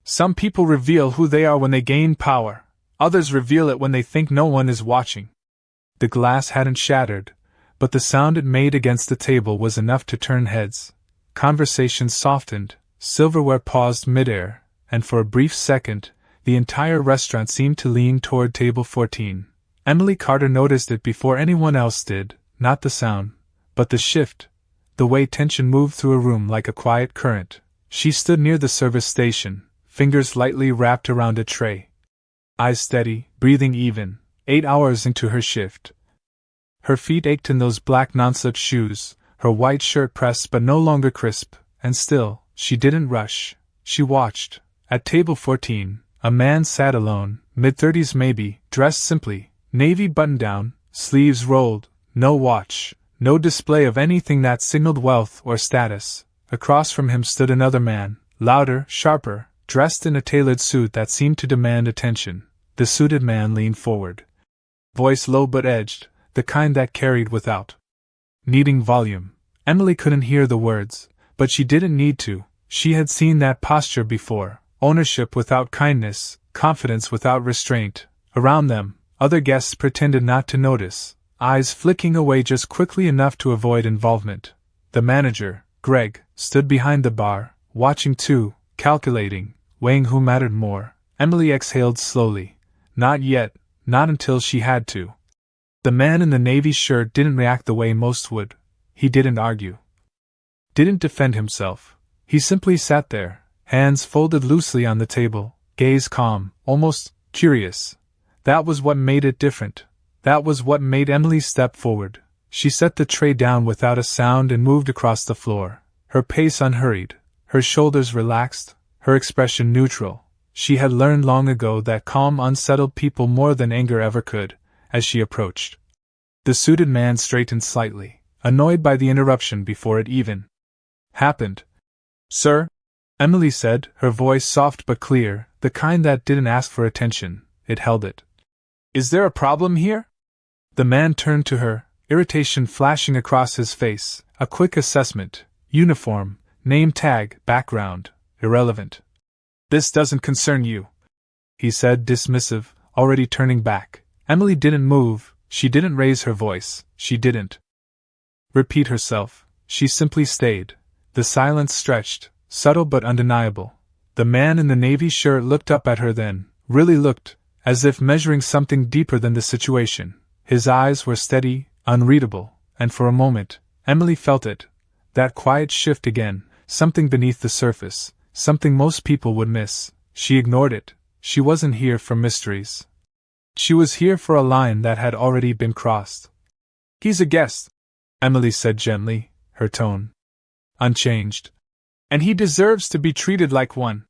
Some people reveal who they are when they gain power, others reveal it when they think no one is watching. The glass hadn't shattered, but the sound it made against the table was enough to turn heads. Conversation softened, silverware paused midair, and for a brief second, the entire restaurant seemed to lean toward table 14. Emily Carter noticed it before anyone else did, not the sound, but the shift, the way tension moved through a room like a quiet current. She stood near the service station, fingers lightly wrapped around a tray. Eyes steady, breathing even, 8 hours into her shift. Her feet ached in those black non-slip shoes, her white shirt pressed but no longer crisp, and still, she didn't rush. She watched. At table 14, a man sat alone, mid-30s maybe, dressed simply, navy button-down, sleeves rolled, no watch, no display of anything that signaled wealth or status. Across from him stood another man, louder, sharper, dressed in a tailored suit that seemed to demand attention. The suited man leaned forward. Voice low but edged, the kind that carried without needing volume. Emily couldn't hear the words, but she didn't need to. She had seen that posture before. Ownership without kindness, confidence without restraint. Around them, other guests pretended not to notice, eyes flicking away just quickly enough to avoid involvement. The manager, Greg, stood behind the bar, watching too, calculating, weighing who mattered more. Emily exhaled slowly. Not yet, not until she had to. The man in the navy shirt didn't react the way most would. He didn't argue. Didn't defend himself. He simply sat there, hands folded loosely on the table, gaze calm, almost curious. That was what made it different. That was what made Emily step forward. She set the tray down without a sound and moved across the floor, her pace unhurried, her shoulders relaxed, her expression neutral. She had learned long ago that calm unsettled people more than anger ever could. As she approached, the suited man straightened slightly, annoyed by the interruption before it even happened. "Sir?" Emily said, her voice soft but clear, the kind that didn't ask for attention, it held it. "Is there a problem here?" The man turned to her, irritation flashing across his face, a quick assessment, uniform, name tag, background, irrelevant. "This doesn't concern you," he said, dismissive, already turning back. Emily didn't move, she didn't raise her voice, she didn't repeat herself, she simply stayed. The silence stretched, subtle but undeniable. The man in the navy shirt looked up at her then, really looked, as if measuring something deeper than the situation. His eyes were steady, unreadable, and for a moment, Emily felt it. That quiet shift again, something beneath the surface, something most people would miss. She ignored it. She wasn't here for mysteries. She was here for a line that had already been crossed. "He's a guest," Emily said gently, her tone unchanged. "And he deserves to be treated like one."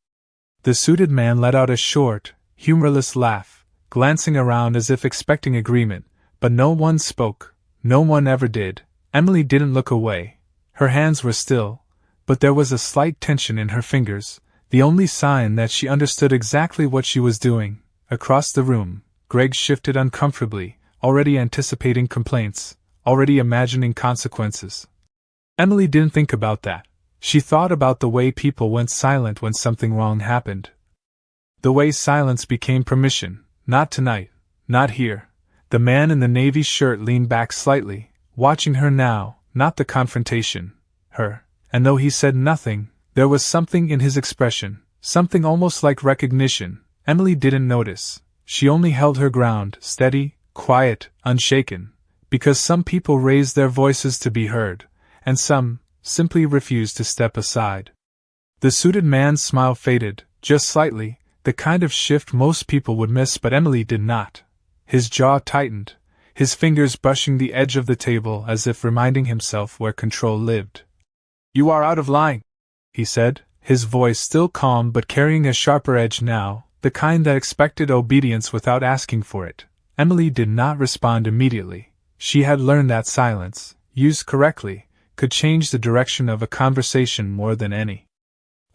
The suited man let out a short, humorless laugh, glancing around as if expecting agreement, but no one spoke, no one ever did. Emily didn't look away. Her hands were still, but there was a slight tension in her fingers, the only sign that she understood exactly what she was doing. Across the room, Greg shifted uncomfortably, already anticipating complaints, already imagining consequences. Emily didn't think about that. She thought about the way people went silent when something wrong happened. The way silence became permission. Not tonight, not here. The man in the navy shirt leaned back slightly, watching her now, not the confrontation, her, and though he said nothing, there was something in his expression, something almost like recognition. Emily didn't notice. She only held her ground, steady, quiet, unshaken, because some people raised their voices to be heard, and some simply refused to step aside. The suited man's smile faded, just slightly, the kind of shift most people would miss, but Emily did not. His jaw tightened, his fingers brushing the edge of the table as if reminding himself where control lived. "You are out of line," he said, his voice still calm but carrying a sharper edge now, the kind that expected obedience without asking for it. Emily did not respond immediately. She had learned that silence, used correctly, could change the direction of a conversation more than any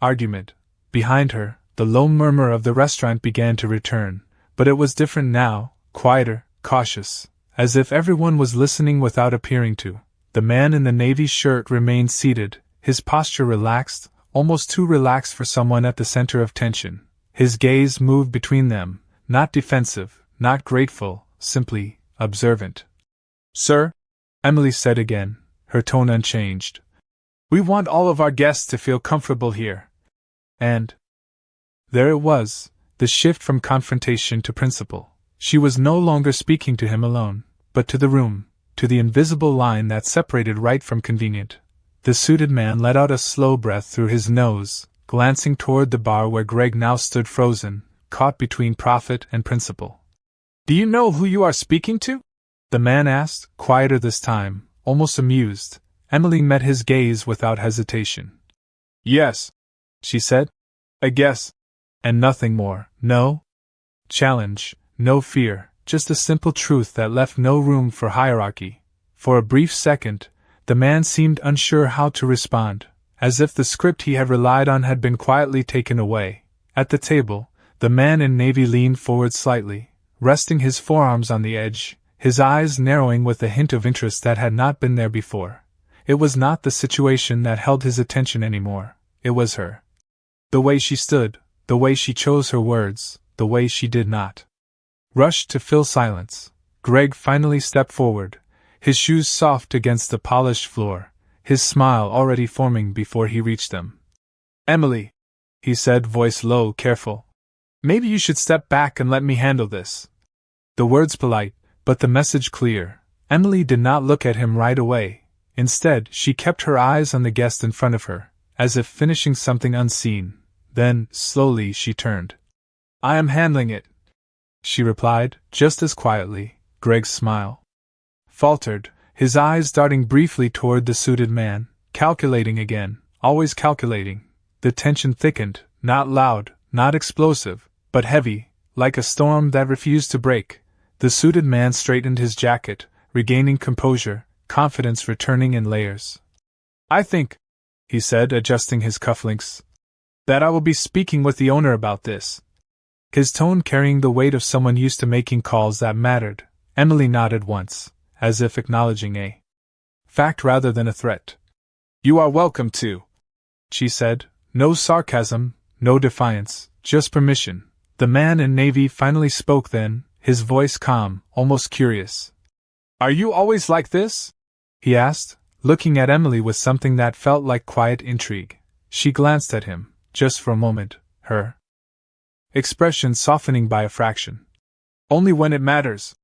argument. Behind her, the low murmur of the restaurant began to return, but it was different now, quieter, cautious, as if everyone was listening without appearing to. The man in the navy shirt remained seated, his posture relaxed, almost too relaxed for someone at the center of tension. His gaze moved between them, not defensive, not grateful, simply observant. "Sir," Emily said again, her tone unchanged, "we want all of our guests to feel comfortable here." And there it was, the shift from confrontation to principle. She was no longer speaking to him alone, but to the room, to the invisible line that separated right from convenient. The suited man let out a slow breath through his nose, glancing toward the bar where Greg now stood frozen, caught between profit and principle. "Do you know who you are speaking to?" the man asked, quieter this time, almost amused. Emily met his gaze without hesitation. "Yes," she said. "I guess." And nothing more, no challenge, no fear, just a simple truth that left no room for hierarchy. For a brief second, the man seemed unsure how to respond, as if the script he had relied on had been quietly taken away. At the table, the man in navy leaned forward slightly, resting his forearms on the edge, his eyes narrowing with a hint of interest that had not been there before. It was not the situation that held his attention anymore, it was her. The way she stood, the way she chose her words, the way she did not rush to fill silence. Greg finally stepped forward, his shoes soft against the polished floor, his smile already forming before he reached them. "Emily," he said, voice low, careful, "maybe you should step back and let me handle this." The words polite, but the message clear. Emily did not look at him right away. Instead, she kept her eyes on the guest in front of her, as if finishing something unseen. Then, slowly, she turned. "I am handling it," she replied, just as quietly. Greg's smile faltered, his eyes darting briefly toward the suited man, calculating again, always calculating. The tension thickened, not loud, not explosive, but heavy, like a storm that refused to break. The suited man straightened his jacket, regaining composure, confidence returning in layers. "I think," he said, adjusting his cufflinks, "that I will be speaking with the owner about this." His tone carrying the weight of someone used to making calls that mattered. Emily nodded once, as if acknowledging a fact rather than a threat. "You are welcome to," she said, no sarcasm, no defiance, just permission. The man in navy finally spoke then, his voice calm, almost curious. "Are you always like this?" he asked, looking at Emily with something that felt like quiet intrigue. She glanced at him, just for a moment, her expression softening by a fraction. "Only when it matters,"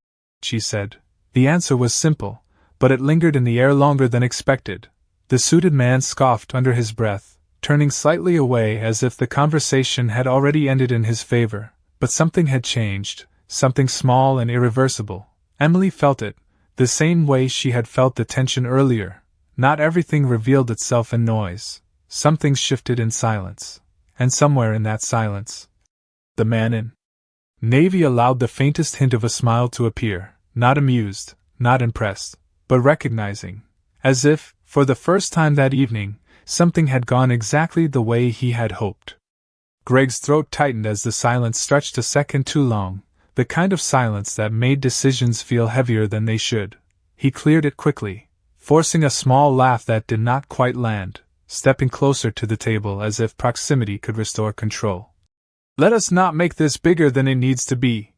she said. The answer was simple, but it lingered in the air longer than expected. The suited man scoffed under his breath, turning slightly away as if the conversation had already ended in his favor. But something had changed, something small and irreversible. Emily felt it, the same way she had felt the tension earlier. Not everything revealed itself in noise. Some things shifted in silence. And somewhere in that silence, the man in navy allowed the faintest hint of a smile to appear, not amused, not impressed, but recognizing, as if, for the first time that evening, something had gone exactly the way he had hoped. Greg's throat tightened as the silence stretched a second too long, the kind of silence that made decisions feel heavier than they should. He cleared it quickly, forcing a small laugh that did not quite land, stepping closer to the table as if proximity could restore control. "Let us not make this bigger than it needs to be,"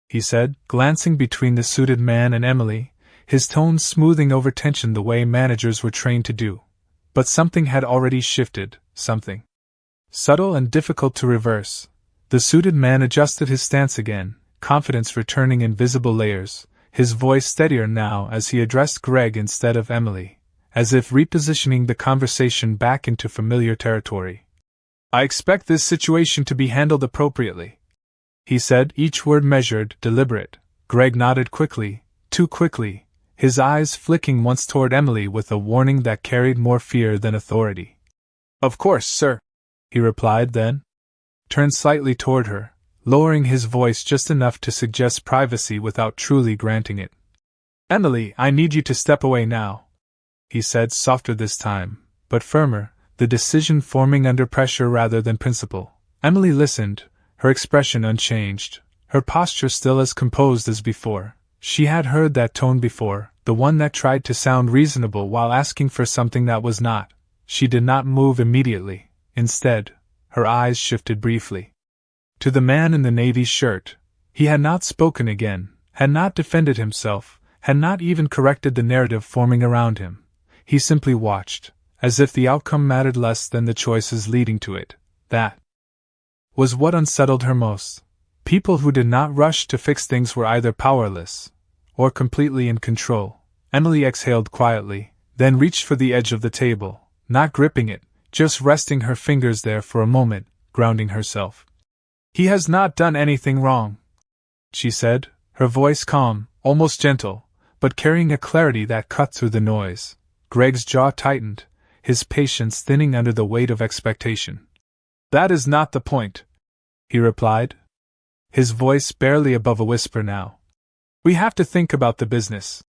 he said, glancing between the suited man and Emily, his tone smoothing over tension the way managers were trained to do. But something had already shifted, something subtle and difficult to reverse. The suited man adjusted his stance again, confidence returning in visible layers, his voice steadier now as he addressed Greg instead of Emily, as if repositioning the conversation back into familiar territory. "I expect this situation to be handled appropriately," he said, each word measured, deliberate. Greg nodded quickly, too quickly, his eyes flicking once toward Emily with a warning that carried more fear than authority. "Of course, sir," he replied, then turned slightly toward her, lowering his voice just enough to suggest privacy without truly granting it. "Emily, I need you to step away now," he said, softer this time, but firmer, the decision forming under pressure rather than principle. Emily listened, her expression unchanged, her posture still as composed as before. She had heard that tone before, the one that tried to sound reasonable while asking for something that was not. She did not move immediately. Instead, her eyes shifted briefly. To the man in the navy shirt, he had not spoken again, had not defended himself, had not even corrected the narrative forming around him. He simply watched, as if the outcome mattered less than the choices leading to it. That was what unsettled her most. People who did not rush to fix things were either powerless or completely in control. Emily exhaled quietly, then reached for the edge of the table, not gripping it, just resting her fingers there for a moment, grounding herself. "He has not done anything wrong," she said, her voice calm, almost gentle, but carrying a clarity that cut through the noise. Greg's jaw tightened, his patience thinning under the weight of expectation. "That is not the point," he replied, his voice barely above a whisper now. "We have to think about the business."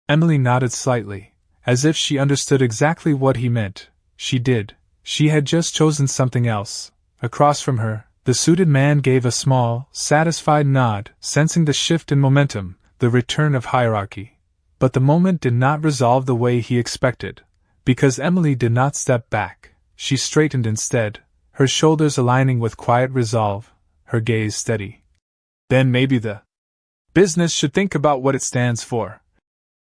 Emily nodded slightly, as if she understood exactly what he meant. She did. She had just chosen something else. Across from her, the suited man gave a small, satisfied nod, sensing the shift in momentum, the return of hierarchy. But the moment did not resolve the way he expected. Because Emily did not step back, she straightened instead, her shoulders aligning with quiet resolve, her gaze steady. "Then maybe the business should think about what it stands for,"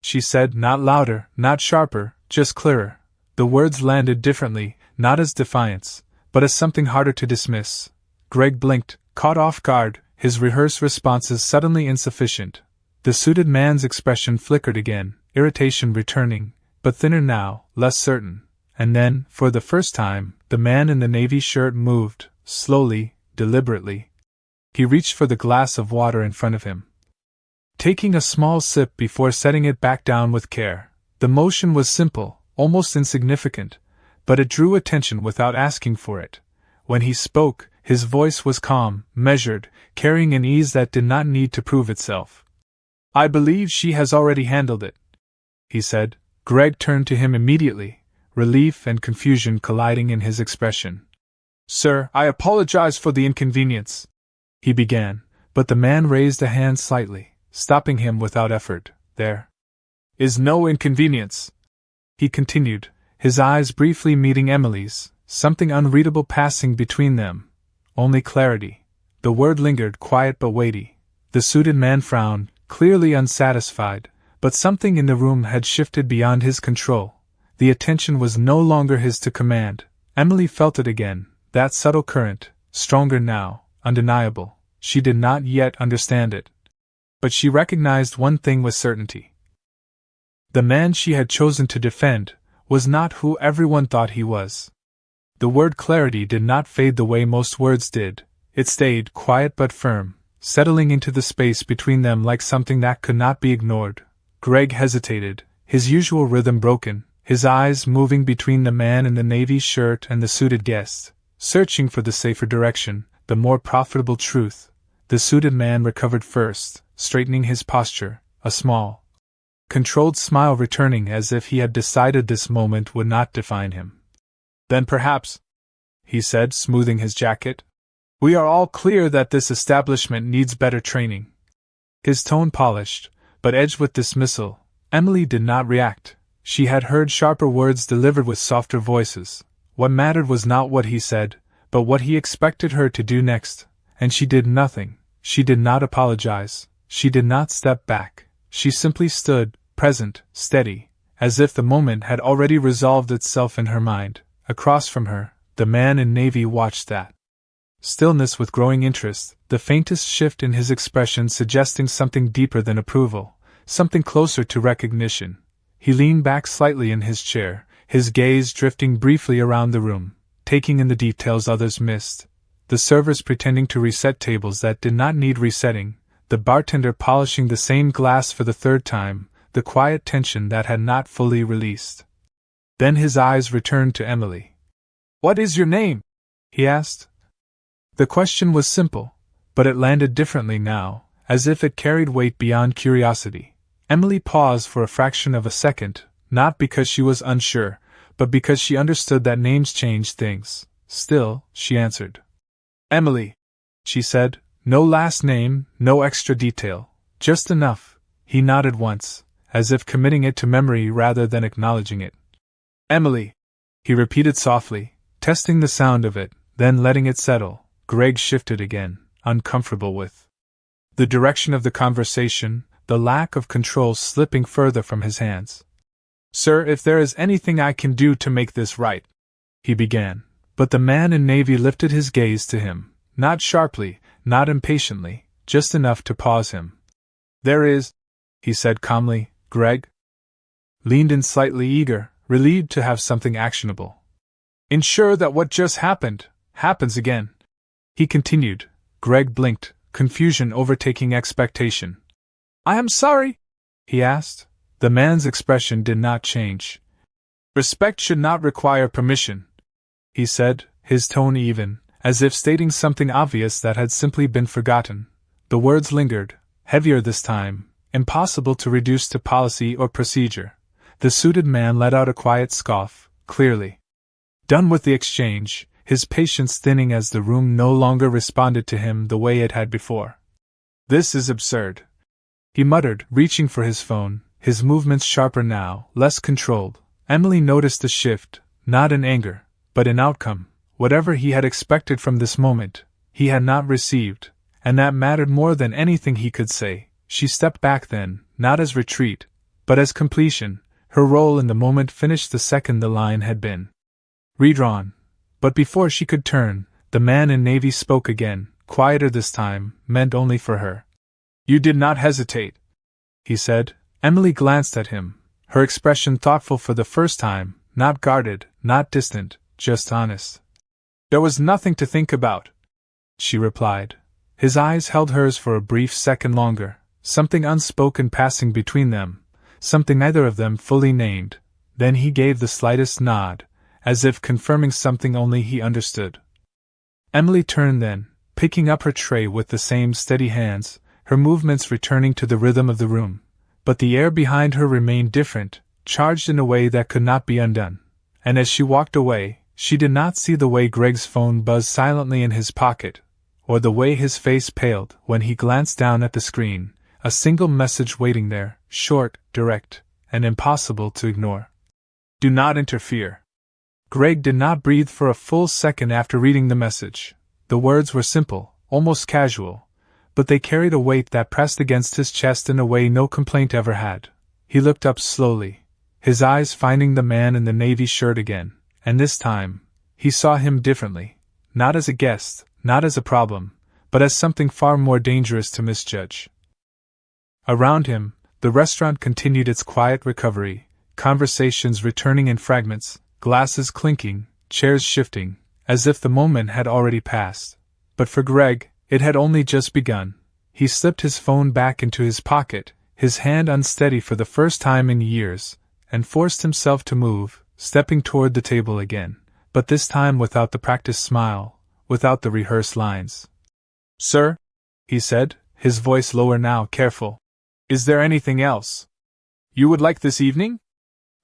she said, not louder, not sharper, just clearer. The words landed differently, not as defiance, but as something harder to dismiss. Greg blinked, caught off guard, his rehearsed responses suddenly insufficient. The suited man's expression flickered again, irritation returning, but thinner now, less certain. And then, for the first time, the man in the navy shirt moved, slowly, deliberately. He reached for the glass of water in front of him, taking a small sip before setting it back down with care. The motion was simple, almost insignificant, but it drew attention without asking for it. When he spoke, his voice was calm, measured, carrying an ease that did not need to prove itself. "I believe she has already handled it," he said. Greg turned to him immediately, relief and confusion colliding in his expression. "Sir, I apologize for the inconvenience," he began, but the man raised a hand slightly, stopping him without effort. "There is no inconvenience," he continued, his eyes briefly meeting Emily's, something unreadable passing between them. Only clarity. The word lingered, quiet but weighty. The suited man frowned, clearly unsatisfied, but something in the room had shifted beyond his control. The attention was no longer his to command. Emily felt it again, that subtle current, stronger now, undeniable. She did not yet understand it. But she recognized one thing with certainty. The man she had chosen to defend was not who everyone thought he was. The word clarity did not fade the way most words did. It stayed quiet but firm, settling into the space between them like something that could not be ignored. Greg hesitated, his usual rhythm broken, his eyes moving between the man in the navy shirt and the suited guest, searching for the safer direction, the more profitable truth. The suited man recovered first, straightening his posture, a small, controlled smile returning as if he had decided this moment would not define him. "Then perhaps," he said, smoothing his jacket, "we are all clear that this establishment needs better training." His tone polished, but edged with dismissal. Emily did not react. She had heard sharper words delivered with softer voices. What mattered was not what he said, but what he expected her to do next. And she did nothing. She did not apologize. She did not step back. She simply stood, present, steady, as if the moment had already resolved itself in her mind. Across from her, the man in navy watched that stillness with growing interest, the faintest shift in his expression suggesting something deeper than approval, something closer to recognition. He leaned back slightly in his chair, his gaze drifting briefly around the room, taking in the details others missed. The servers pretending to reset tables that did not need resetting, the bartender polishing the same glass for the third time, the quiet tension that had not fully released. Then his eyes returned to Emily. "What is your name?" he asked. The question was simple, but it landed differently now, as if it carried weight beyond curiosity. Emily paused for a fraction of a second, not because she was unsure, but because she understood that names changed things. Still, she answered. "Emily," she said, "no last name, no extra detail, just enough." He nodded once, as if committing it to memory rather than acknowledging it. "Emily," he repeated softly, testing the sound of it, then letting it settle. Greg shifted again, uncomfortable with. The direction of the conversation, the lack of control slipping further from his hands. "Sir, if there is anything I can do to make this right," he began, but the man in navy lifted his gaze to him, not sharply, not impatiently, just enough to pause him. "There is," he said calmly. Greg leaned in slightly eager, relieved to have something actionable. "Ensure that what just happened, happens again," he continued. Greg blinked, confusion overtaking expectation. "I am sorry?" he asked. The man's expression did not change. "Respect should not require permission," he said, his tone even, as if stating something obvious that had simply been forgotten. The words lingered, heavier this time, impossible to reduce to policy or procedure. The suited man let out a quiet scoff, clearly done with the exchange, his patience thinning as the room no longer responded to him the way it had before. "This is absurd," he muttered, reaching for his phone, his movements sharper now, less controlled. Emily noticed the shift, not in anger, but in outcome. Whatever he had expected from this moment, he had not received, and that mattered more than anything he could say. She stepped back then, not as retreat, but as completion. Her role in the moment finished the second the line had been redrawn. But before she could turn, the man in navy spoke again, quieter this time, meant only for her. "You did not hesitate," he said. Emily glanced at him, her expression thoughtful for the first time, not guarded, not distant, just honest. "There was nothing to think about," she replied. His eyes held hers for a brief second longer, something unspoken passing between them, something neither of them fully named. Then he gave the slightest nod, as if confirming something only he understood. Emily turned then, picking up her tray with the same steady hands, her movements returning to the rhythm of the room. But the air behind her remained different, charged in a way that could not be undone. And as she walked away, she did not see the way Greg's phone buzzed silently in his pocket, or the way his face paled when he glanced down at the screen, a single message waiting there, short, direct, and impossible to ignore. "Do not interfere." Greg did not breathe for a full second after reading the message. The words were simple, almost casual, but they carried a weight that pressed against his chest in a way no complaint ever had. He looked up slowly, his eyes finding the man in the navy shirt again, and this time, he saw him differently, not as a guest, not as a problem, but as something far more dangerous to misjudge. Around him, the restaurant continued its quiet recovery, conversations returning in fragments, glasses clinking, chairs shifting, as if the moment had already passed. But for Greg, it had only just begun. He slipped his phone back into his pocket, his hand unsteady for the first time in years, and forced himself to move, stepping toward the table again, but this time without the practiced smile, without the rehearsed lines. "Sir," he said, his voice lower now, careful. "Is there anything else you would like this evening?"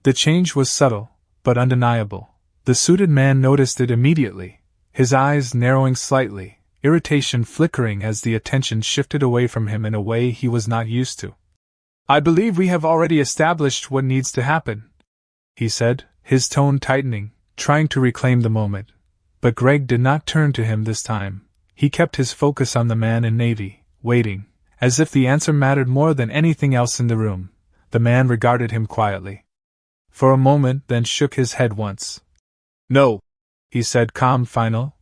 The change was subtle, but undeniable. The suited man noticed it immediately, his eyes narrowing slightly, irritation flickering as the attention shifted away from him in a way he was not used to. "I believe we have already established what needs to happen," he said, his tone tightening, trying to reclaim the moment. But Greg did not turn to him this time. He kept his focus on the man in navy, waiting, as if the answer mattered more than anything else in the room. The man regarded him quietly for a moment, then shook his head once. "No," he said, calm, final.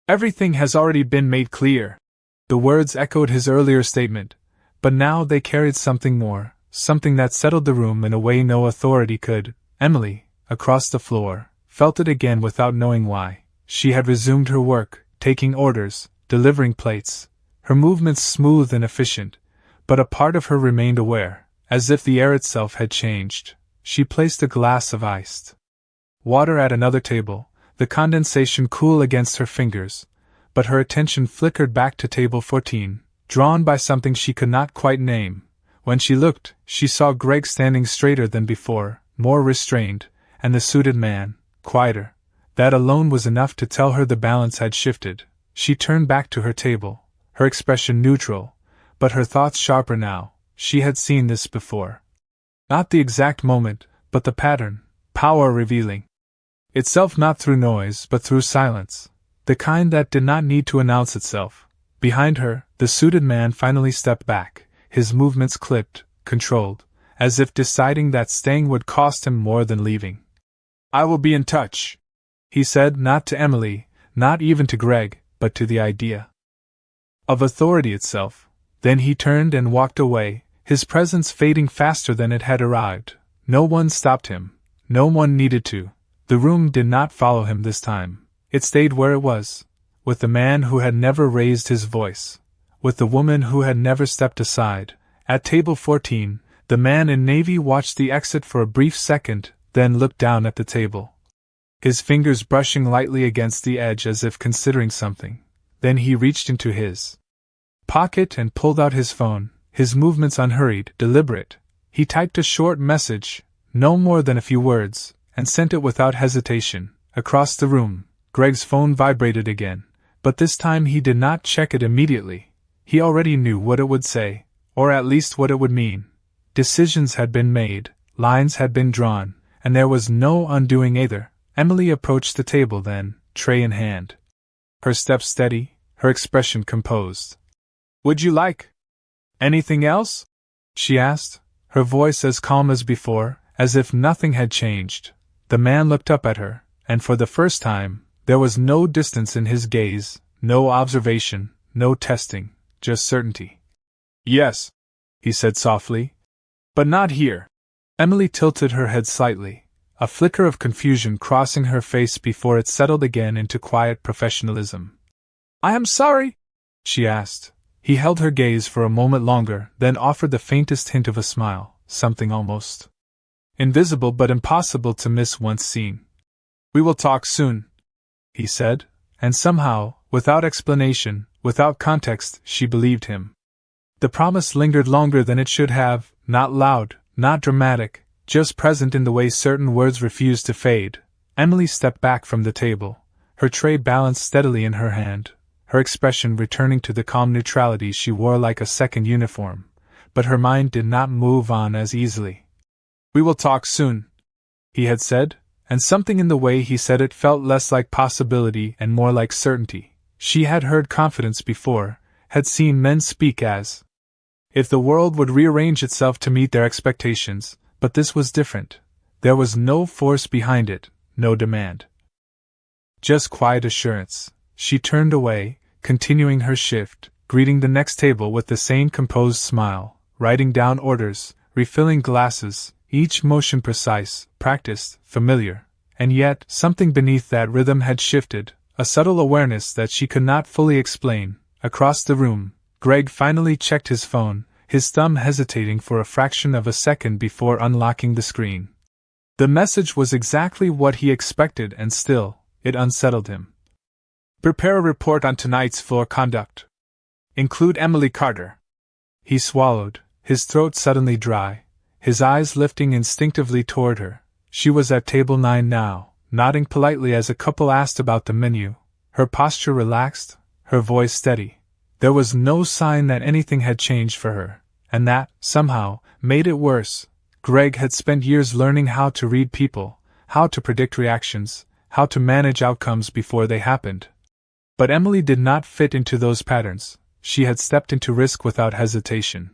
"Everything has already been made clear." The words echoed his earlier statement, but now they carried something more, something that settled the room in a way no authority could. Emily, across the floor, felt it again without knowing why. She had resumed her work, taking orders, delivering plates, her movements smooth and efficient, but a part of her remained aware, as if the air itself had changed. She placed a glass of iced water at another table, the condensation cool against her fingers, but her attention flickered back to table 14, drawn by something she could not quite name. When she looked, she saw Greg standing straighter than before, more restrained, and the suited man, quieter. That alone was enough to tell her the balance had shifted. She turned back to her table, her expression neutral, but her thoughts sharper now. She had seen this before. Not the exact moment, but the pattern, power revealing itself not through noise but through silence, the kind that did not need to announce itself. Behind her, the suited man finally stepped back, his movements clipped, controlled, as if deciding that staying would cost him more than leaving. "I will be in touch," he said, not to Emily, not even to Greg, but to the idea of authority itself. Then he turned and walked away, his presence fading faster than it had arrived. No one stopped him. No one needed to. The room did not follow him this time. It stayed where it was, with the man who had never raised his voice, with the woman who had never stepped aside. At table 14, the man in navy watched the exit for a brief second, then looked down at the table, his fingers brushing lightly against the edge as if considering something. Then he reached into his pocket and pulled out his phone, his movements unhurried, deliberate. He typed a short message, no more than a few words, and sent it without hesitation. Across the room, Greg's phone vibrated again, but this time he did not check it immediately. He already knew what it would say, or at least what it would mean. Decisions had been made, lines had been drawn, and there was no undoing either. Emily approached the table then, tray in hand, her steps steady, her expression composed. "Would you like anything else?" she asked, her voice as calm as before, as if nothing had changed. The man looked up at her, and for the first time, there was no distance in his gaze, no observation, no testing, just certainty. "Yes," he said softly. "But not here." Emily tilted her head slightly, a flicker of confusion crossing her face before it settled again into quiet professionalism. "I am sorry?" she asked. He held her gaze for a moment longer, then offered the faintest hint of a smile, something almost invisible but impossible to miss once seen. "We will talk soon," he said, and somehow, without explanation, without context, she believed him. The promise lingered longer than it should have, not loud, not dramatic, just present in the way certain words refused to fade. Emily stepped back from the table, her tray balanced steadily in her hand, her expression returning to the calm neutrality she wore like a second uniform, but her mind did not move on as easily. "We will talk soon," he had said, and something in the way he said it felt less like possibility and more like certainty. She had heard confidence before, had seen men speak as if the world would rearrange itself to meet their expectations, but this was different. There was no force behind it, no demand. Just quiet assurance. She turned away, continuing her shift, greeting the next table with the same composed smile, writing down orders, refilling glasses, each motion precise, practiced, familiar. And yet, something beneath that rhythm had shifted, a subtle awareness that she could not fully explain. Across the room, Greg finally checked his phone, his thumb hesitating for a fraction of a second before unlocking the screen. The message was exactly what he expected, and still, it unsettled him. "Prepare a report on tonight's floor conduct. Include Emily Carter." He swallowed, his throat suddenly dry, his eyes lifting instinctively toward her. She was at table 9 now, nodding politely as a couple asked about the menu, her posture relaxed, her voice steady. There was no sign that anything had changed for her, and that, somehow, made it worse. Greg had spent years learning how to read people, how to predict reactions, how to manage outcomes before they happened. But Emily did not fit into those patterns. She had stepped into risk without hesitation,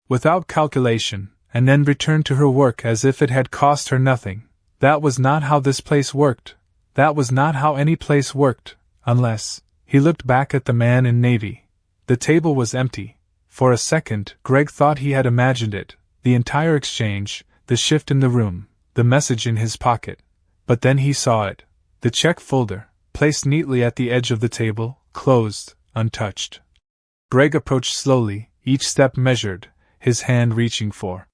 without calculation, and then returned to her work as if it had cost her nothing. That was not how this place worked. That was not how any place worked, unless... He looked back at the man in navy. The table was empty. For a second, Greg thought he had imagined it, the entire exchange, the shift in the room, the message in his pocket. But then he saw it. The check folder, placed neatly at the edge of the table, closed, untouched. Greg approached slowly, each step measured, his hand reaching for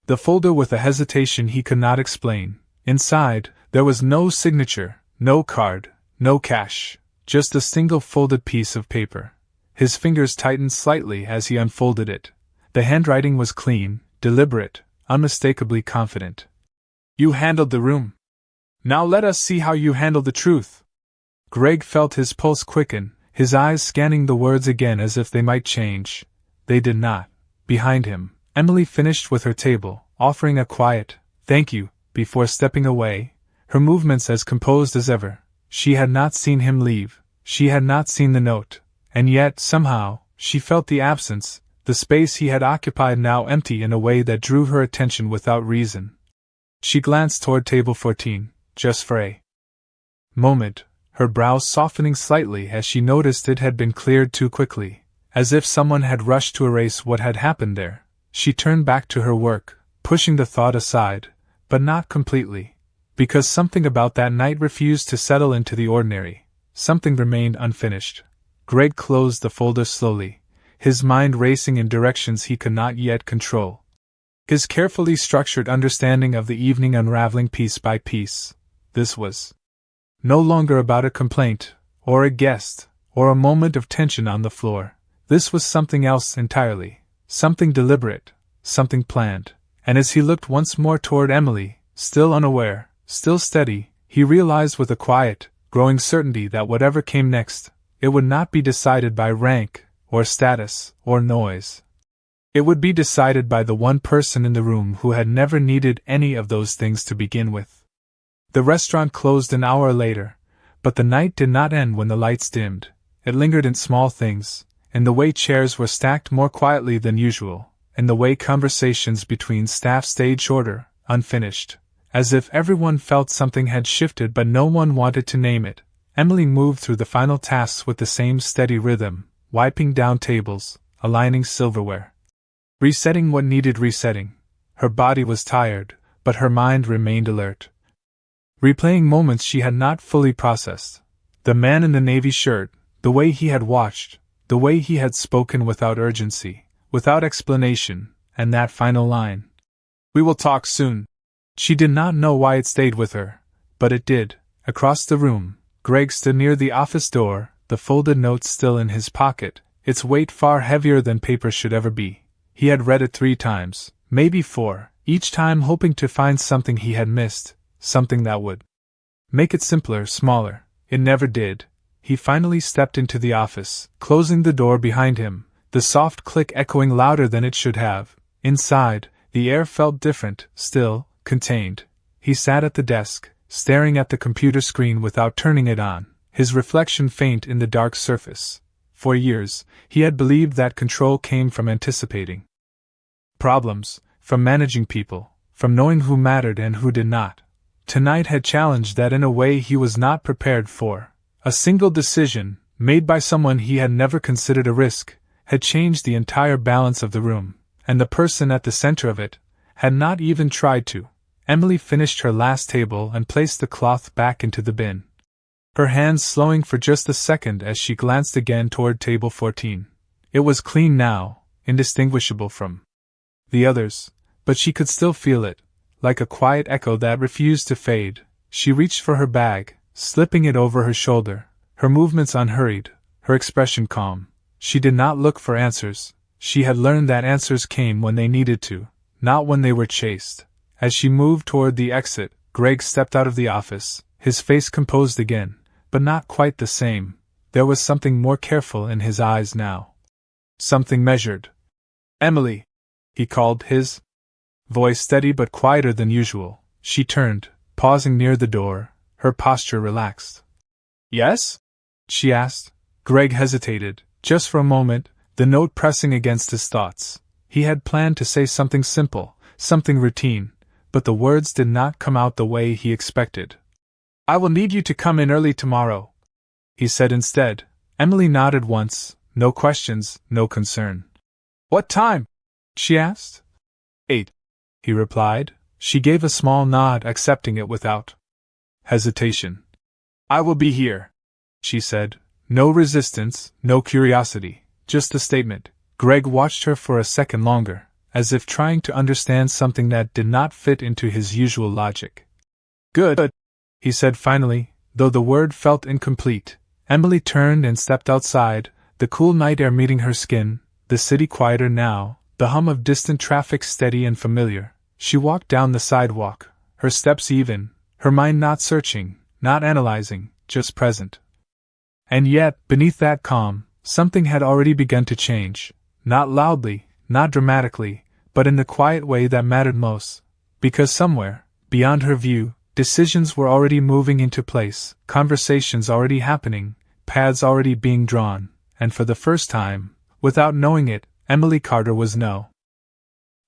the folder with a hesitation he could not explain. Inside, there was no signature, no card, no cash. Just a single folded piece of paper. His fingers tightened slightly as he unfolded it. The handwriting was clean, deliberate, unmistakably confident. "You handled the room. Now let us see how you handle the truth." Greg felt his pulse quicken, his eyes scanning the words again as if they might change. They did not. Behind him, Emily finished with her table, offering a quiet, "Thank you," before stepping away, her movements as composed as ever. She had not seen him leave, she had not seen the note, And yet, somehow, she felt the absence, the space he had occupied now empty in a way that drew her attention without reason. She glanced toward table 14, just for a moment, her brows softening slightly as she noticed it had been cleared too quickly, as if someone had rushed to erase what had happened there. She turned back to her work, pushing the thought aside, but not completely, because something about that night refused to settle into the ordinary. Something remained unfinished. Greg closed the folder slowly, his mind racing in directions he could not yet control. His carefully structured understanding of the evening unraveling piece by piece. This was no longer about a complaint, or a guest, or a moment of tension on the floor. This was something else entirely, something deliberate, something planned. And as he looked once more toward Emily, still unaware, still steady, he realized with a quiet, growing certainty that whatever came next, it would not be decided by rank, or status, or noise. It would be decided by the one person in the room who had never needed any of those things to begin with. The restaurant closed an hour later, but the night did not end when the lights dimmed. It lingered in small things, in the way chairs were stacked more quietly than usual, in the way conversations between staff stayed shorter, unfinished, as if everyone felt something had shifted but no one wanted to name it. Emily moved through the final tasks with the same steady rhythm, wiping down tables, aligning silverware, resetting what needed resetting. Her body was tired, but her mind remained alert, replaying moments she had not fully processed. The man in the navy shirt, the way he had watched, the way he had spoken without urgency, without explanation, and that final line, "We will talk soon." She did not know why it stayed with her, but it did. Across the room, Greg stood near the office door, the folded note still in his pocket, its weight far heavier than paper should ever be. He had read it 3 times, maybe 4, each time hoping to find something he had missed, something that would make it simpler, smaller. It never did. He finally stepped into the office, closing the door behind him, the soft click echoing louder than it should have. Inside, the air felt different, still, contained. He sat at the desk, staring at the computer screen without turning it on, his reflection faint in the dark surface. For years, he had believed that control came from anticipating problems, from managing people, from knowing who mattered and who did not. Tonight had challenged that in a way he was not prepared for. A single decision, made by someone he had never considered a risk, had changed the entire balance of the room, and the person at the center of it had not even tried to. Emily finished her last table and placed the cloth back into the bin, her hands slowing for just a second as she glanced again toward table 14. It was clean now, indistinguishable from the others, but she could still feel it, like a quiet echo that refused to fade. She reached for her bag, slipping it over her shoulder, her movements unhurried, her expression calm. She did not look for answers. She had learned that answers came when they needed to, not when they were chased. As she moved toward the exit, Greg stepped out of the office, his face composed again, but not quite the same. There was something more careful in his eyes now. Something measured. "Emily!" he called, his voice steady but quieter than usual. She turned, pausing near the door, her posture relaxed. "Yes?" she asked. Greg hesitated, just for a moment, the note pressing against his thoughts. He had planned to say something simple, something routine, but the words did not come out the way he expected. "I will need you to come in early tomorrow," he said instead. Emily nodded once, no questions, no concern. "What time?" she asked. 8, he replied. She gave a small nod, accepting it without hesitation. "I will be here," she said. No resistance, no curiosity, just a statement. Greg watched her for a second longer, as if trying to understand something that did not fit into his usual logic. "Good," he said finally, though the word felt incomplete. Emily turned and stepped outside, the cool night air meeting her skin, the city quieter now, the hum of distant traffic steady and familiar. She walked down the sidewalk, her steps even, her mind not searching, not analyzing, just present. And yet, beneath that calm, something had already begun to change, not loudly, not dramatically, but in the quiet way that mattered most, because somewhere, beyond her view, decisions were already moving into place, conversations already happening, paths already being drawn, and for the first time, without knowing it, Emily Carter was no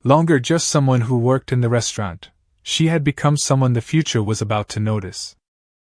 longer just someone who worked in the restaurant. She had become someone the future was about to notice.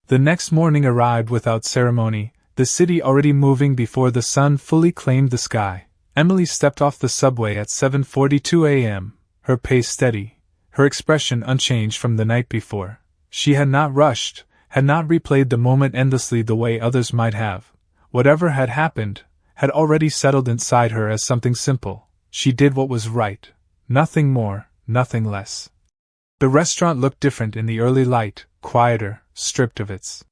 The next morning arrived without ceremony, the city already moving before the sun fully claimed the sky. Emily stepped off the subway at 7:42 a.m., her pace steady, her expression unchanged from the night before. She had not rushed, had not replayed the moment endlessly the way others might have. Whatever had happened had already settled inside her as something simple. She did what was right. Nothing more, nothing less. The restaurant looked different in the early light, quieter, stripped of its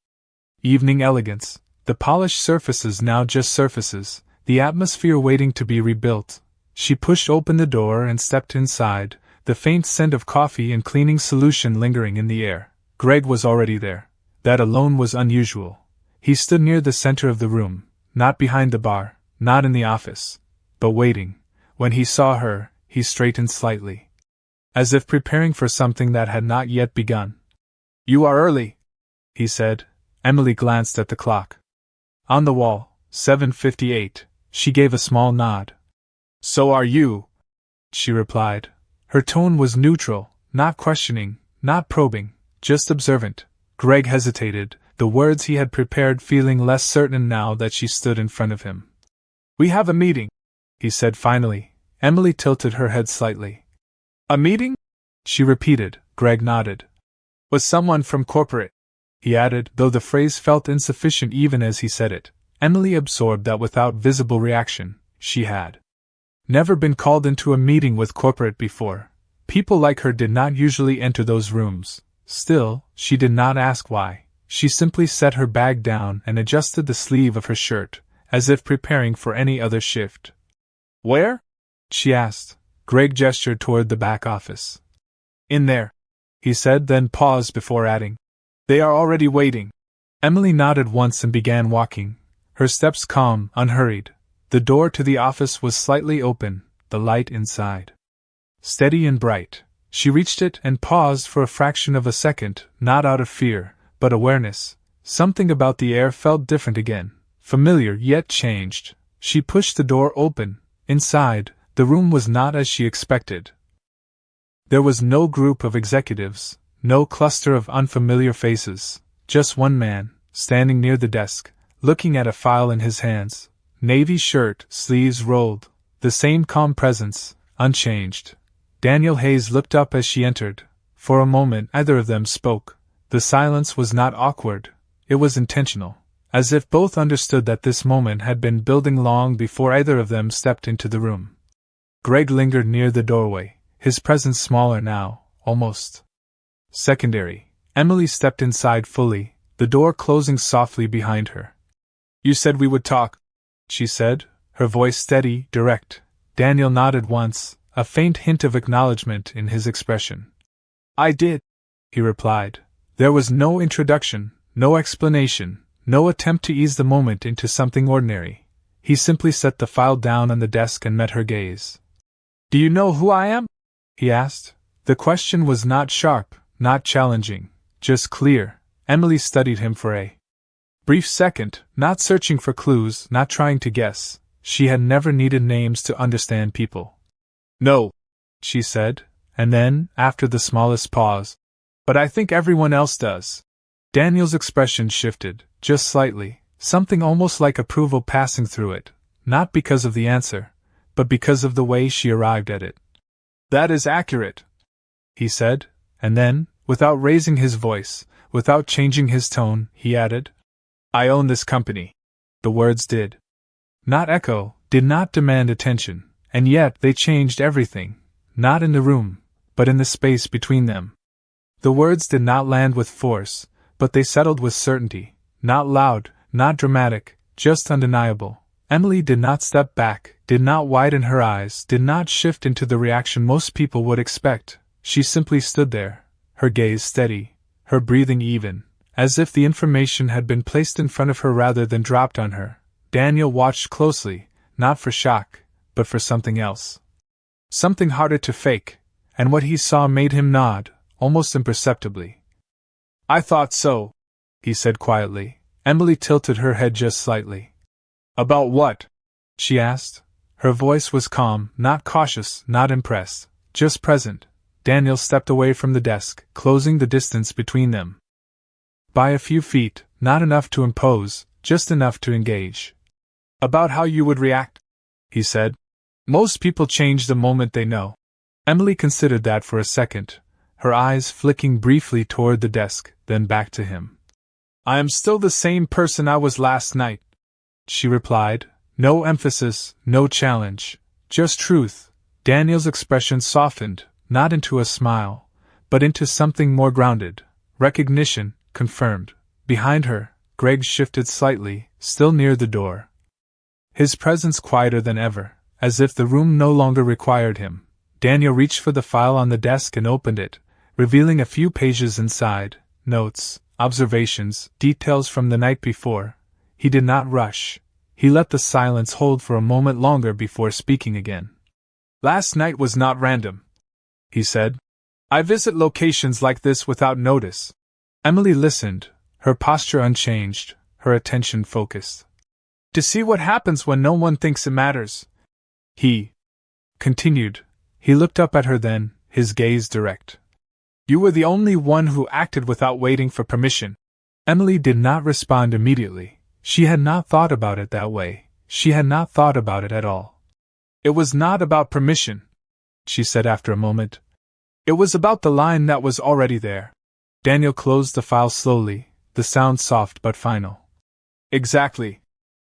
evening elegance, the polished surfaces now just surfaces, the atmosphere waiting to be rebuilt. She pushed open the door and stepped inside, the faint scent of coffee and cleaning solution lingering in the air. Greg was already there. That alone was unusual. He stood near the center of the room, not behind the bar, not in the office, but waiting. When he saw her, he straightened slightly, as if preparing for something that had not yet begun. "You are early," he said. Emily glanced at the clock. On the wall, 7:58. She gave a small nod. "So are you," she replied. Her tone was neutral, not questioning, not probing, just observant. Greg hesitated, the words he had prepared feeling less certain now that she stood in front of him. "We have a meeting," he said finally. Emily tilted her head slightly. "A meeting?" she repeated. Greg nodded. "Was someone from corporate?" he added, though the phrase felt insufficient even as he said it. Emily absorbed that without visible reaction. She had never been called into a meeting with corporate before. People like her did not usually enter those rooms. Still, she did not ask why. She simply set her bag down and adjusted the sleeve of her shirt, as if preparing for any other shift. "Where?" she asked. Greg gestured toward the back office. "In there," he said, then paused before adding, "They are already waiting." Emily nodded once and began walking, her steps calm, unhurried. The door to the office was slightly open, the light inside steady and bright. She reached it and paused for a fraction of a second, not out of fear, but awareness. Something about the air felt different again, familiar yet changed. She pushed the door open. Inside, the room was not as she expected. There was no group of executives, no cluster of unfamiliar faces, just one man, standing near the desk, looking at a file in his hands. Navy shirt, sleeves rolled, the same calm presence, unchanged. Daniel Hayes looked up as she entered. For a moment neither of them spoke. The silence was not awkward, it was intentional, as if both understood that this moment had been building long before either of them stepped into the room. Greg lingered near the doorway, his presence smaller now, almost secondary. Emily stepped inside fully, the door closing softly behind her. "You said we would talk," she said, her voice steady, direct. Daniel nodded once, a faint hint of acknowledgement in his expression. "I did," he replied. There was no introduction, no explanation, no attempt to ease the moment into something ordinary. He simply set the file down on the desk and met her gaze. "Do you know who I am?" he asked. The question was not sharp, not challenging, just clear. Emily studied him for a brief second, not searching for clues, not trying to guess. She had never needed names to understand people. "No," she said, and then, after the smallest pause, "But I think everyone else does." Daniel's expression shifted, just slightly, something almost like approval passing through it, not because of the answer, but because of the way she arrived at it. "That is accurate," he said, and then, without raising his voice, without changing his tone, he added, "I own this company." The words did not echo, did not demand attention. And yet they changed everything, not in the room, but in the space between them. The words did not land with force, but they settled with certainty, not loud, not dramatic, just undeniable. Emily did not step back, did not widen her eyes, did not shift into the reaction most people would expect. She simply stood there, her gaze steady, her breathing even, as if the information had been placed in front of her rather than dropped on her. Daniel watched closely, not for shock, but for something else. Something harder to fake, and what he saw made him nod, almost imperceptibly. "I thought so," he said quietly. Emily tilted her head just slightly. About what? She asked. Her voice was calm, not cautious, not impressed, just present. Daniel stepped away from the desk, closing the distance between them. By a few feet, not enough to impose, just enough to engage. About how you would react, he said. Most people change the moment they know. Emily considered that for a second, her eyes flicking briefly toward the desk, then back to him. I am still the same person I was last night, she replied. No emphasis, no challenge, just truth. Daniel's expression softened, not into a smile, but into something more grounded. Recognition, confirmed. Behind her, Greg shifted slightly, still near the door. His presence quieter than ever, as if the room no longer required him. Daniel reached for the file on the desk and opened it, revealing a few pages inside, notes, observations, details from the night before. He did not rush. He let the silence hold for a moment longer before speaking again. Last night was not random, he said. I visit locations like this without notice. Emily listened, her posture unchanged, her attention focused. To see what happens when no one thinks it matters. He continued. He looked up at her then, his gaze direct. You were the only one who acted without waiting for permission. Emily did not respond immediately. She had not thought about it that way. She had not thought about it at all. It was not about permission, she said after a moment. It was about the line that was already there. Daniel closed the file slowly, the sound soft but final. Exactly,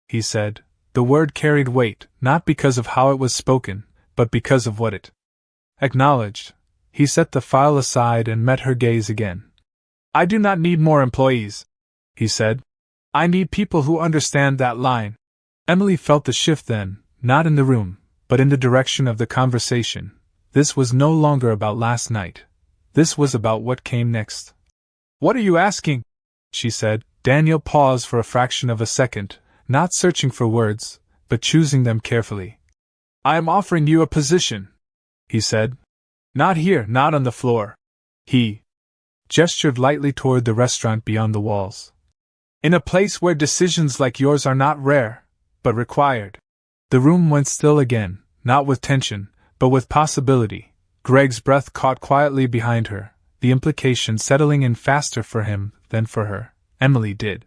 he said. The word carried weight, not because of how it was spoken, but because of what it acknowledged. He set the file aside and met her gaze again. I do not need more employees, he said. I need people who understand that line. Emily felt the shift then, not in the room, but in the direction of the conversation. This was no longer about last night. This was about what came next. What are you asking? She said. Daniel paused for a fraction of a second, not searching for words, but choosing them carefully. I am offering you a position, he said. Not here, not on the floor. He gestured lightly toward the restaurant beyond the walls. In a place where decisions like yours are not rare, but required. The room went still again, not with tension, but with possibility. Greg's breath caught quietly behind her, the implication settling in faster for him than for her. Emily did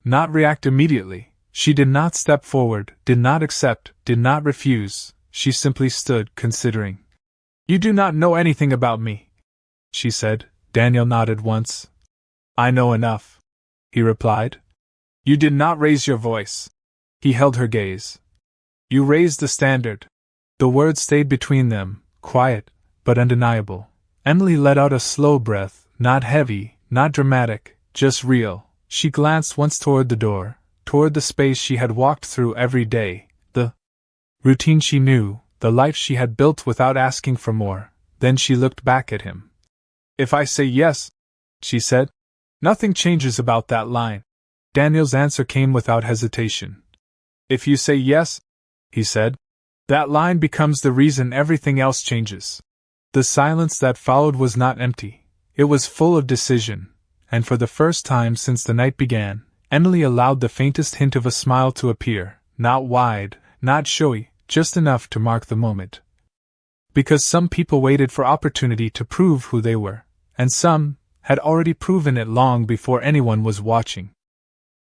not react immediately. She did not step forward, did not accept, did not refuse. She simply stood, considering. You do not know anything about me, she said. Daniel nodded once. I know enough, he replied. You did not raise your voice. He held her gaze. You raised the standard. The words stayed between them, quiet, but undeniable. Emily let out a slow breath, not heavy, not dramatic, just real. She glanced once toward the door, toward the space she had walked through every day, the routine she knew, the life she had built without asking for more. Then she looked back at him. If I say yes, she said, nothing changes about that line. Daniel's answer came without hesitation. If you say yes, he said, that line becomes the reason everything else changes. The silence that followed was not empty. It was full of decision, and for the first time since the night began, Emily allowed the faintest hint of a smile to appear, not wide, not showy, just enough to mark the moment. Because some people waited for opportunity to prove who they were, and some had already proven it long before anyone was watching.